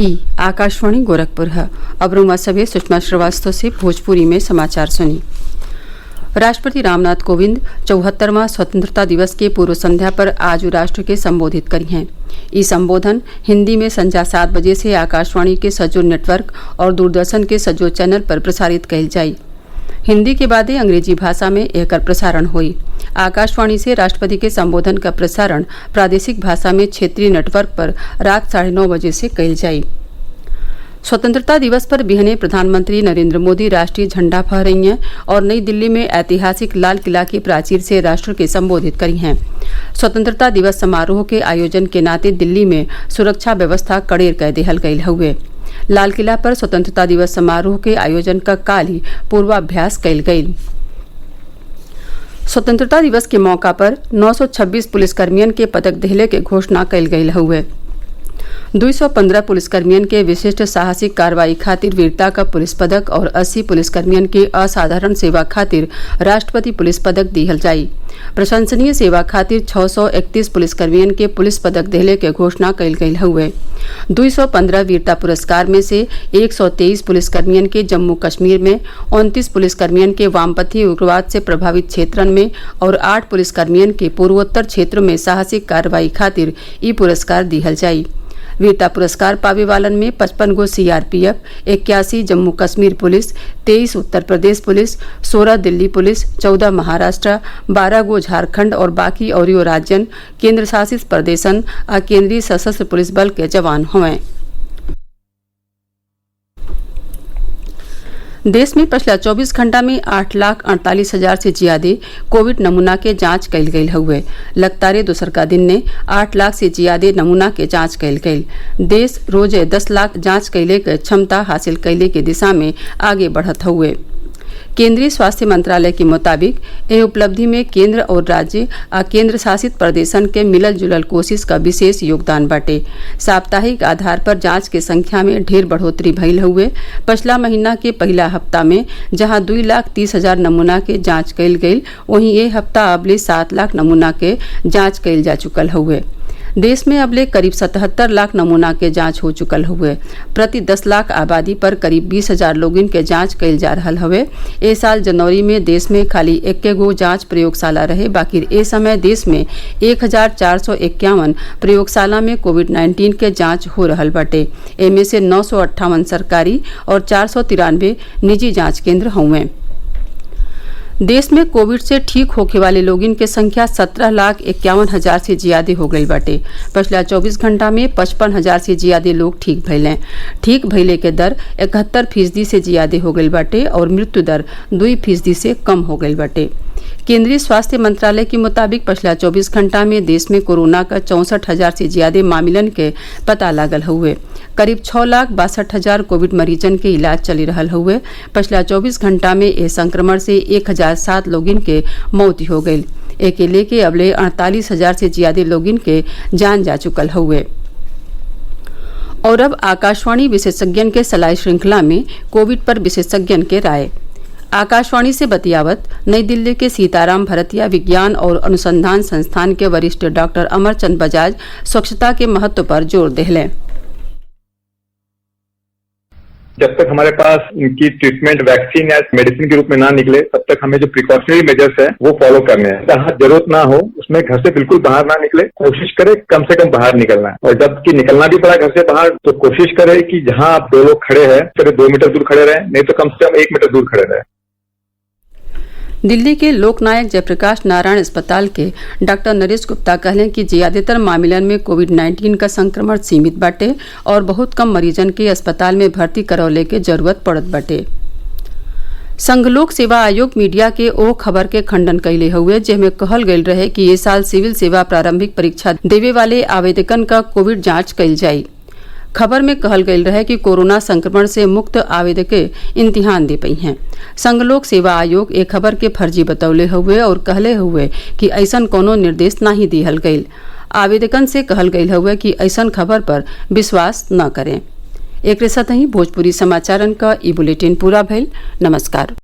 ई आकाशवाणी गोरखपुर है। अब रुमा सभे सुषमा श्रीवास्तव से भोजपुरी में समाचार सुनी। राष्ट्रपति रामनाथ कोविंद 74वां स्वतंत्रता दिवस के पूर्व संध्या पर आज राष्ट्र के संबोधित करी हैं। ई संबोधन हिंदी में संध्या 7 बजे से आकाशवाणी के सजो नेटवर्क और दूरदर्शन के सजो चैनल पर प्रसारित कइल जाई। हिंदी के बादे अंग्रेजी भाषा में एकर प्रसारण हुई। आकाशवाणी से राष्ट्रपति के संबोधन का प्रसारण प्रादेशिक भाषा में क्षेत्रीय नेटवर्क पर रात 9:30 बजे से कइल जाई। स्वतंत्रता दिवस पर बिहने प्रधानमंत्री नरेंद्र मोदी राष्ट्रीय झंडा फहरई हैं और नई दिल्ली में ऐतिहासिक लाल किला की प्राचीर से राष्ट्र के संबोधित करी हैं। स्वतंत्रता दिवस समारोह के आयोजन के नाते दिल्ली में सुरक्षा व्यवस्था कड़ेर कर देहल गयल हुए। लाल किला पर स्वतंत्रता दिवस समारोह के आयोजन का काल ही पूर्वाभ्यास कइल गयी। स्वतंत्रता दिवस के मौका पर 926 पुलिसकर्मियन के पदक दिहले के घोषणा कइल गयल हुए। 215 पुलिसकर्मियन के विशिष्ट साहसिक कार्रवाई खातिर वीरता का पुलिस पदक और 80 पुलिसकर्मियन के असाधारण सेवा खातिर राष्ट्रपति पुलिस पदक दिहल जाई। प्रशंसनीय सेवा खातिर 631 पुलिसकर्मियन के पुलिस पदक दिहले के घोषणा कइल गयल हुए। 215 वीरता पुरस्कार में से 123 पुलिसकर्मियन के जम्मू कश्मीर में, 29 पुलिसकर्मियन के वामपंथी उग्रवाद से प्रभावित क्षेत्रन में और 8 पुलिसकर्मियन के पूर्वोत्तर क्षेत्र में साहसिक कार्रवाई खातिर ई पुरस्कार दिहल जाई। वीरता पुरस्कार पावे वालन में 55 गो CRPF, 81 Jammu Kashmir police, 23 Uttar Pradesh police, 16 Delhi police, 14 Maharashtra, 12 गो झारखंड और बाकी औरियो राज्यन, केंद्र शासित प्रदेशन और केंद्रीय सशस्त्र पुलिस बल के जवान हुए। देश में पिछला 24 घंटा में 8,48,000 से ज्यादा कोविड नमूना के जांच कइल गयल हुए। लगातार दूसरका दिन ने 8 लाख से ज्यादा नमूना के जांच कइल गयल। देश रोज 10 लाख जांच कइले के क्षमता हासिल कइले के दिशा में आगे बढ़त हुए। केंद्रीय स्वास्थ्य मंत्रालय के मुताबिक यह उपलब्धि में केंद्र और राज्य और केंद्र शासित प्रदेशन के मिलल जुलल कोशिश का विशेष योगदान बाटे। साप्ताहिक आधार पर जांच के संख्या में ढेर बढ़ोतरी भइल हुए। पिछला महीना के पहला हफ्ता में जहां 2,30,000 नमूना के जांच कइल गई, वहीं ये हफ्ता अबले 7 लाख नमूना के जांच कइल जा चुकल हुए। देश में अबले करीब 77 लाख नमूना के जांच हो चुकल हुए। प्रति 10 लाख आबादी पर करीब 20,000 लोगन के जांच कइल जा रहा हुए। ए साल जनवरी में देश में खाली 1 गो जांच प्रयोगशाला रहे, बाकी ए समय देश में 1,451 प्रयोगशाला में कोविड-19 के जांच हो रहल बाटे। एमे से 958 सरकारी और 493 निजी जांच केंद्र हुए। देश में कोविड से ठीक होने वाले लोगों की संख्या 17,51,000 से ज्यादा हो गई बाटे। पिछला 24 घंटा में 55,000 से ज्यादा लोग ठीक भइले। ठीक भइले के दर 71% से ज्यादा हो गई बाटे और मृत्यु दर 2% से कम हो गई बाटे। केंद्रीय स्वास्थ्य मंत्रालय के मुताबिक पिछला 24 घंटा में देश में कोरोना का 64,000 से ज्यादा मामलन के पता लागल हुए। करीब 6,62,000 कोविड मरीजन के इलाज चली रहा हुए। पिछला 24 घंटा में इस संक्रमण से 1,007 लोगन के मौत हो गई। एक लेके अबले 48,000 से ज्यादा लोगन के जान जा चुकल हुए। और अब आकाशवाणी विशेषज्ञन के सलाह श्रृंखला में कोविड पर विशेषज्ञन के राय। आकाशवाणी से बतियावत नई दिल्ली के सीताराम भरतिया विज्ञान और अनुसंधान संस्थान के वरिष्ठ डॉक्टर अमरचंद बजाज स्वच्छता के महत्व पर जोर देहले। जब तक हमारे पास इनकी ट्रीटमेंट वैक्सीन या मेडिसिन के रूप में ना निकले, तब तक हमें जो प्रिकॉशनरी मेजर्स है वो फॉलो करने हैं। जहाँ जरूरत ना हो उसमें घर से बिल्कुल बाहर ना निकले, कोशिश करें कम से कम बाहर निकलना है। और जबकि निकलना भी पड़ा घर से बाहर तो कोशिश करें कि जहाँ आप 2 लोग खड़े हैं, सिर्फ 2 मीटर दूर खड़े रहें, नहीं तो कम से कम 1 मीटर दूर खड़े रहें। दिल्ली के लोकनायक जयप्रकाश नारायण अस्पताल के डॉक्टर नरेश गुप्ता कहलें कि ज्यादातर मामलन में कोविड-19 का संक्रमण सीमित बाटे और बहुत कम मरीजन के अस्पताल में भर्ती करौले के जरूरत पड़त बाटे। संघ लोक सेवा आयोग मीडिया के ओ खबर के खंडन कैले हुए, जिसमें कहल गयल रहे कि ये साल सिविल सेवा प्रारंभिक परीक्षा देवे वाले आवेदकन का कोविड जांच कैल जाये। खबर में कहल गयल रहे कि कोरोना संक्रमण से मुक्त आवेदक इम्तिहान दे पई हैं। संघ लोक सेवा आयोग एक खबर के फर्जी बतौले हुए और कहले हुए कि ऐसन कोनो निर्देश नहीं दिहल गयल। आवेदकन से कहल गयल हुए कि ऐसन खबर पर विश्वास न करें। एक साथ ही भोजपुरी समाचारन का ई बुलेटिन पूरा भइल। नमस्कार।